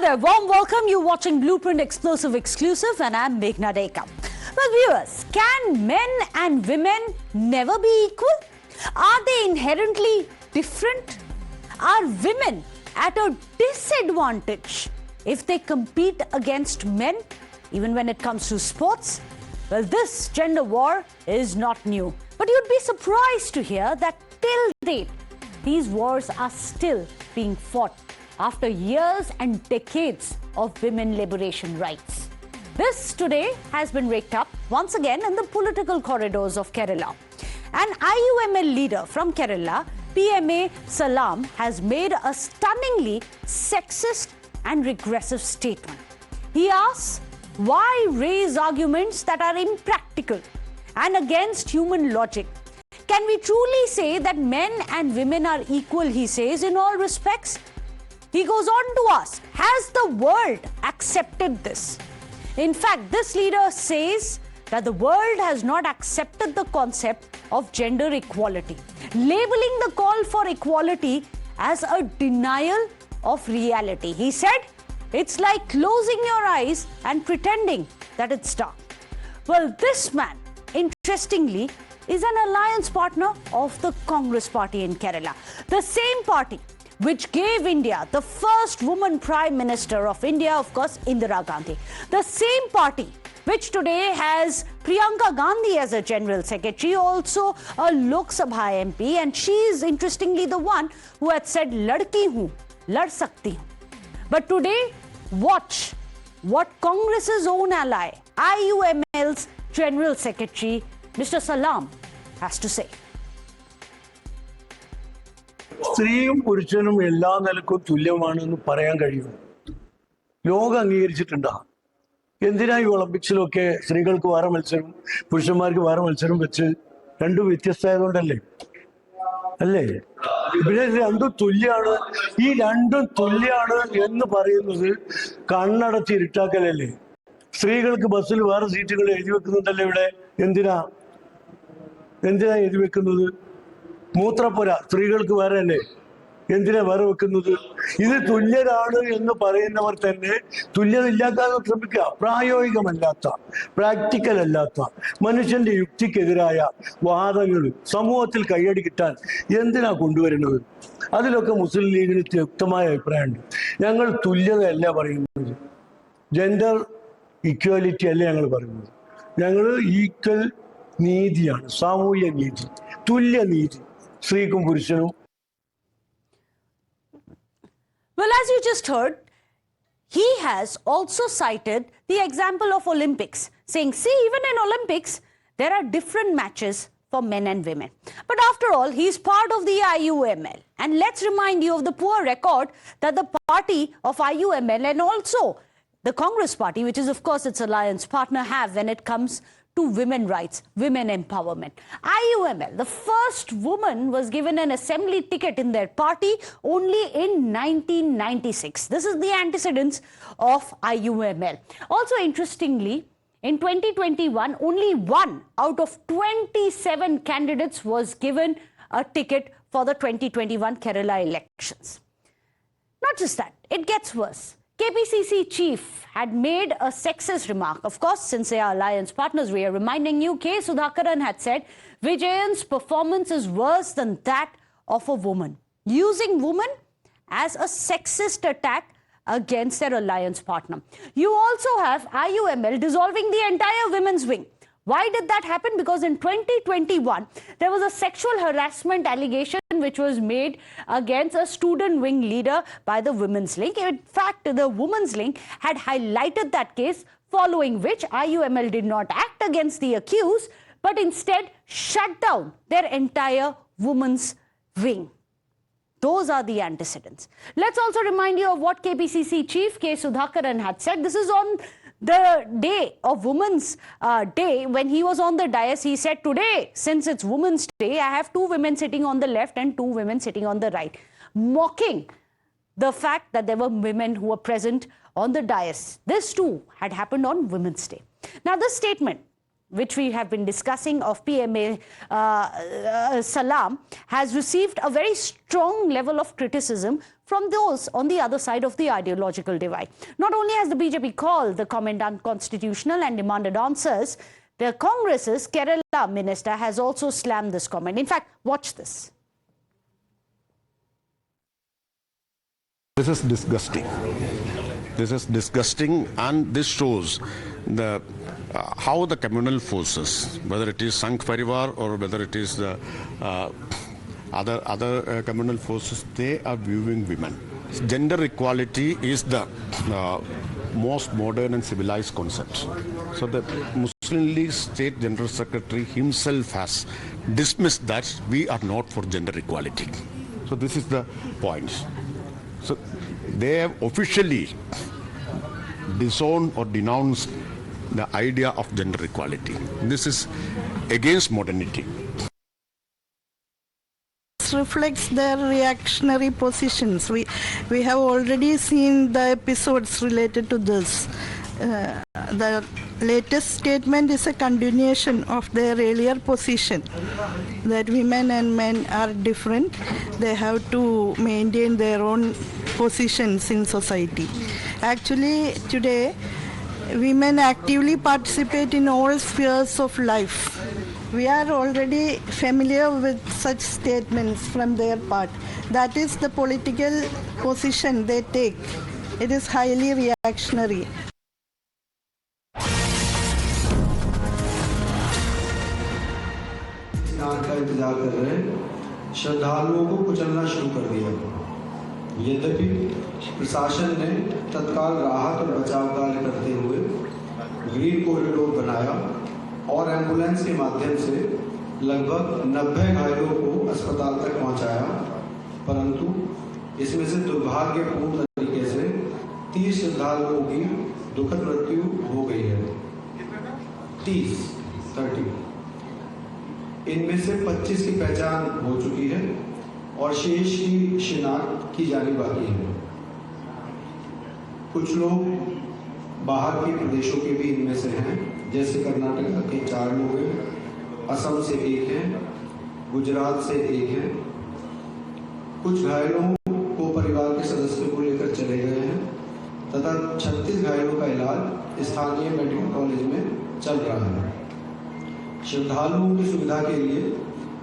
there, warm welcome. You're watching Blueprint Explosive Exclusive and I'm Meghna Deka. Well, viewers, can men and women never be equal? Are they inherently different? Are women at a disadvantage if they compete against men, even when it comes to sports? Well, this gender war is not new, but you'd be surprised to hear that till date, these wars are still being fought after years and decades of women liberation rights. This today has been raked up once again in the political corridors of Kerala. An IUML leader from Kerala, PMA Salam, has made a stunningly sexist and regressive statement. He asks, why raise arguments that are impractical and against human logic? Can we truly say that men and women are equal, he says, in all respects? He goes on to ask, has the world accepted this? In fact, this leader says that the world has not accepted the concept of gender equality, labeling the call for equality as a denial of reality. He said, it's like closing your eyes and pretending that it's dark. Well, this man, interestingly, is an alliance partner of the Congress party in Kerala, the same party which gave India the first woman Prime Minister of India, of course, Indira Gandhi. The same party which today has Priyanka Gandhi as a General Secretary, also a Lok Sabha MP, and she is interestingly the one who had said, Ladki hu, lad sakti hu. But today, watch what Congress's own ally, IUML's General Secretary, Mr. Salam, has to say. സ്ത്രീയും പുരുഷനും എല്ലാ നിലക്കും തുല്യമാണെന്ന് പറയാൻ കഴിയും. ലോകം അംഗീകരിച്ചിട്ടുണ്ടോ? എന്തിനാ ഈ ഒളിമ്പിക്സിലൊക്കെ സ്ത്രീകൾക്ക് വേറെ മത്സരം പുരുഷന്മാർക്ക് വേറെ മത്സരം വെച്ച് രണ്ടും വ്യത്യസ്തമായതുകൊണ്ടല്ലേ? അല്ലേ? ഇവിടെ രണ്ടും തുല്യാണ്. ഈ രണ്ടും തുല്യാണ് എന്ന് പറയുന്നത് കണ്ണടച്ച് ഇരുട്ടാക്കലല്ലേ? സ്ത്രീകൾക്ക് ബസ്സിൽ വേറെ സീറ്റുകൾ എഴുതി വെക്കുന്നുണ്ടല്ലേ ഇവിടെ? എന്തിനാ എഴുതി വെക്കുന്നത്? മൂത്രപ്പുര സ്ത്രീകൾക്ക് വേറെ അല്ലേ? എന്തിനാ വേറെ വെക്കുന്നത്? ഇത് തുല്യരാണ് എന്ന് പറയുന്നവർ തന്നെ തുല്യത ഇല്ലാക്കാൻ ശ്രമിക്കുക. പ്രായോഗികമല്ലാത്ത, പ്രാക്ടിക്കൽ അല്ലാത്ത, മനുഷ്യന്റെ യുക്തിക്കെതിരായ വാദങ്ങൾ സമൂഹത്തിൽ കയ്യടി കിട്ടാൻ എന്തിനാ കൊണ്ടുവരുന്നത്? അതിലൊക്കെ മുസ്ലിം ലീഗിന് വ്യക്തമായ അഭിപ്രായമുണ്ട്. ഞങ്ങൾ തുല്യതയല്ല പറയുന്നത്, ജെൻഡർ ഇക്വാലിറ്റി അല്ല ഞങ്ങൾ പറയുന്നത്. ഞങ്ങൾ ഈക്വൽ നീതിയാണ്, സാമൂഹ്യ നീതി, തുല്യ നീതി സ്ത്രീക്കും പുരുഷനും. Well, as you just heard, he has also cited the example of Olympics, saying, see, even in Olympics, there are different matches for men and women. But after all, he's part of the IUML. And let's remind you of the poor record that the party of IUML and also the Congress party, which is, of course, its alliance partner, have when it comes to women rights, women empowerment. IUML, the first woman, was given an assembly ticket in their party only in 1996. This is the antecedents of IUML. Also, interestingly, in 2021, only 1 out of 27 candidates was given a ticket for the 2021 Kerala elections. Not just that, it gets worse. KPCC chief had made a sexist remark. Of course, since they are alliance partners, we are reminding you, K. Sudhakaran had said, Vijayan's performance is worse than that of a woman, using woman as a sexist attack against their alliance partner. You also have IUML dissolving the entire women's wing. Why did that happen? Because in 2021, there was a sexual harassment allegation which was made against a student wing leader by the Women's Link. In fact, the Women's Link had highlighted that case, following which IUML did not act against the accused, but instead shut down their entire women's wing. Those are the antecedents. Let's also remind you of what KPCC chief K. Sudhakaran had said. This is on the day of Women's Day. When he was on the dais, he said, today, since it's Women's Day, I have 2 women sitting on the left and 2 women sitting on the right, mocking the fact that there were women who were present on the dais. This too had happened on Women's Day. Now, this statement which we have been discussing, of PMA Salam, has received a very strong level of criticism from those on the other side of the ideological divide. Not only has the BJP called the comment unconstitutional and demanded answers, the Congress's Kerala minister has also slammed this comment. In fact, watch this. This is disgusting. This is disgusting, and this shows the how the communal forces, whether it is Sangh Parivar or whether it is the other communal forces, they are viewing women. Gender equality is the most modern and civilized concept. So the Muslim League State General Secretary himself has dismissed that we are not for gender equality. So this is the point. So they have officially disowned or denounced the idea of gender equality. This is against modernity. This reflects their reactionary positions. We have already seen the episodes related to this. The latest statement is a continuation of their earlier position that women and men are different. They have to maintain their own positions in society. Actually, today, women actively participate in all spheres of life. We are already familiar with such statements from their part. That is the political position they take. It is highly reactionary. स्नान का इंतजार कर रहे श्रद्धालुओं को कुचलना शुरू कर दिया। यद्यपि प्रशासन ने तत्काल राहत और बचाव कार्य करते हुए ग्रीन कॉरिडोर बनाया और एम्बुलेंस के माध्यम से लगभग 90 घायलों को अस्पताल तक पहुंचाया, परंतु इसमें से दुर्भाग्यपूर्ण तरीके से 30 श्रद्धालुओं की दुखद मृत्यु हो गई है। 30 इनमें से 25 की पहचान हो चुकी है और शेष की शिनाख्त की जानी बाकी है। कुछ लोग बाहर के प्रदेशों के भी इनमें से हैं, जैसे कर्नाटक के 4 लोग हैं, असम से 1 हैं, गुजरात से 1 हैं। कुछ घायलों को परिवार के सदस्यों को लेकर चले गए हैं तथा 36 घायलों का इलाज स्थानीय मेडिकल कॉलेज में चल रहा है। श्रद्धालुओं की सुविधा के लिए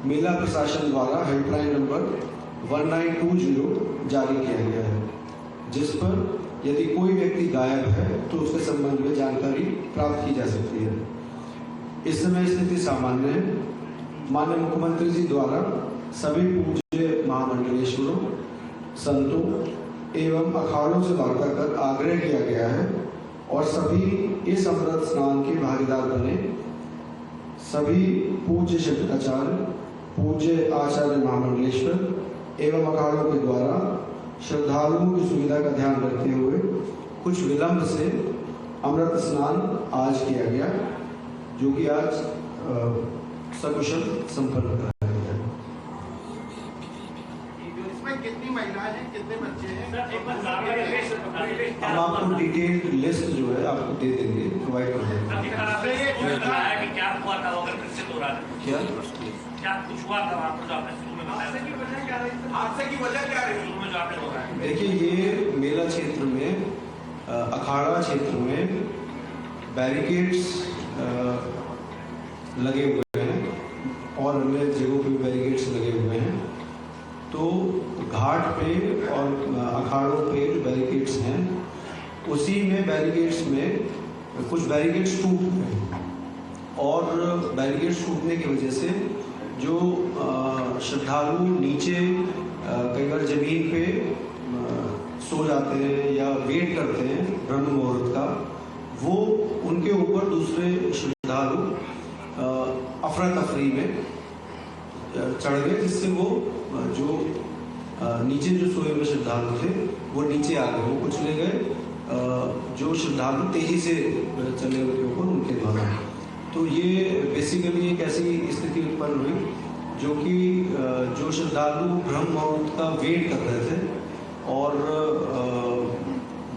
मेला प्रशासन द्वारा हेल्पलाइन नंबर 1920 जारी किया गया है, जिस पर यदि कोई व्यक्ति गायब है तो उसके संबंध में जानकारी प्राप्त की जा सकती है। इस समय स्थिति सामान्य है। माननीय मुख्यमंत्री जी द्वारा सभी पूज्य महामंडलेश्वरों, संतों एवं अखाड़ों से वार्ता कर आग्रह किया गया है और सभी इस अमृत स्नान के भागीदार बने। सभी पूज्य शंकराचार्य, पूज्य आचार्य महामंडलेश्वर एवं अखाड़ों के द्वारा श्रद्धालुओं की सुविधा का ध्यान रखते हुए कुछ विलंब से अमृत स्नान आज किया गया, जो कि आज सकुशल संपन्न कराया गया। इसमें कितनी महिलाएं हैं, कितने बच्चे हैं? हम आपको डिटेल लिस्ट जो है आपको दे देंगे, प्रोवाइड कर देंगे। क्या कुछ हुआ था आपको जो आपने शुरू में बताया? हादसे की वजह क्या रही शुरू में जो आपने बताया? देखिए, ये मेला क्षेत्र में, अखाड़ा क्षेत्र में बैरिकेड्स लगे हुए हैं और अन्य जगहों पे बैरिकेड्स लगे हुए हैं। तो घाट पे और अखाड़ों पे जो बैरिकेड्स हैं, उसी में बैरिकेड्स में कुछ बैरिकेड्स टूट गए और बैरिकेड्स टूटने की वजह से जो श्रद्धालु नीचे कई बार जमीन पे सो जाते हैं या वेट करते हैं ब्रह्म मुहूर्त का, वो उनके ऊपर दूसरे श्रद्धालु अफरा तफरी में चढ़ गए, जिससे वो जो नीचे जो सोए हुए श्रद्धालु थे वो नीचे आ गए, वो कुचले गए जो श्रद्धालु तेजी से चले उनके ऊपर उनके द्वारा। तो ये बेसिकली एक ऐसी स्थिति उत्पन्न हुई जो कि जो श्रद्धालु ब्रह्म मुहूर्त का वेट कर रहे थे और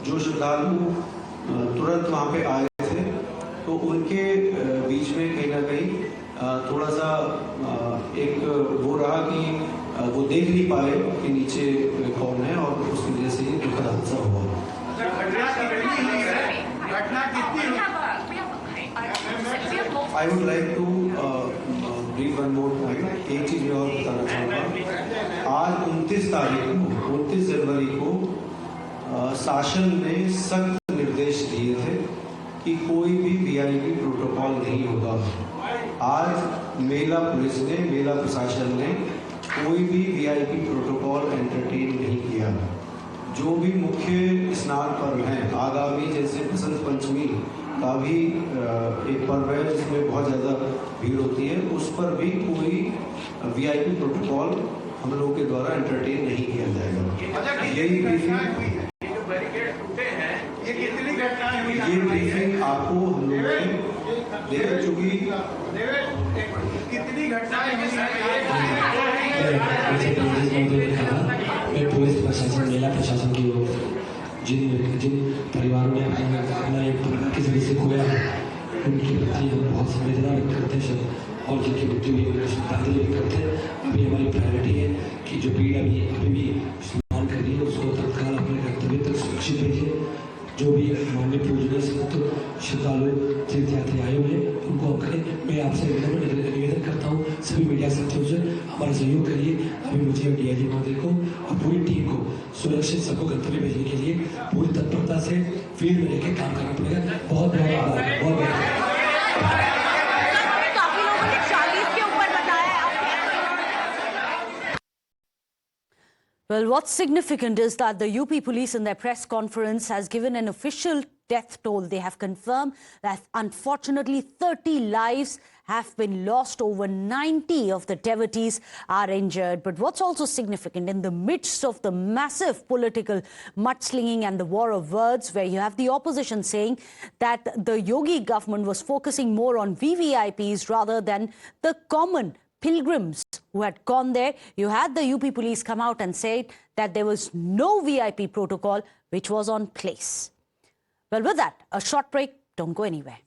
जो श्रद्धालु तुरंत वहाँ पे आए थे, तो उनके बीच में ना कहीं थोड़ा सा एक वो रहा कि वो देख नहीं पाए कि नीचे कौन है और उसकी वजह से ये दुखद हादसा हुआ। I would like to brief one more point. एक चीज मैं और बताना चाहूँगा। आज 29 जनवरी को शासन ने सख्त निर्देश दिए थे कि कोई भी वीआईपी प्रोटोकॉल नहीं होगा। आज मेला पुलिस ने, मेला प्रशासन ने कोई भी वीआईपी प्रोटोकॉल एंटरटेन नहीं किया। जो भी मुख्य स्नान पर्व हैं आगामी, जैसे बसंत पंचमी का भी एक पर्व है जिसमें बहुत ज़्यादा भीड़ होती है, उस पर भी कोई वीआईपी प्रोटोकॉल हम लोगों के द्वारा एंटरटेन नहीं किया जाएगा। यही ब्रीफिंग आपको हम लोगों ने दे चुकी। कितनी घटनाएं मैं पुलिस प्रशासन, मेला प्रशासन की ओर जिन परिवारों ने अपना एक किसी वजह से खोया उनके प्रति हम बहुत संवेदना व्यक्त करते हैं और जिनकी मृत्यु हुई उन्हें श्रद्धांजलि व्यक्त करते हैं। अभी हमारी प्रायोरिटी है कि जो भीड़ अभी भी स्नान कर रही है उसको तत्काल अपने गंतव्य तक सुरक्षित भेजें। जो भी माननीय पूजनीय संत श्रद्धालु तीर्थयात्री आए हुए हैं उनको हम करें। मैं आपसे निवेदन करता हूँ सभी मीडिया साथियों से हमारा सहयोग करिए। अभी मुझे डीआईजी महोदय को और पूरी टीम को सुरक्षित सबको गंतव्य भेजने के लिए पूरी तत्परता से फील्ड में लेकर काम करना पड़ेगा। बहुत बहुत आभार, बहुत बहुत। Well, what's significant is that the UP police in their press conference has given an official death toll. They have confirmed that unfortunately 30 lives have been lost, over 90 of the devotees are injured. But what's also significant, in the midst of the massive political mudslinging and the war of words, where you have the opposition saying that the Yogi government was focusing more on VVIPs rather than the common pilgrims who had gone there, you had the UP police come out and say that there was no VIP protocol which was on place. Well, with that, a short break. Don't go anywhere.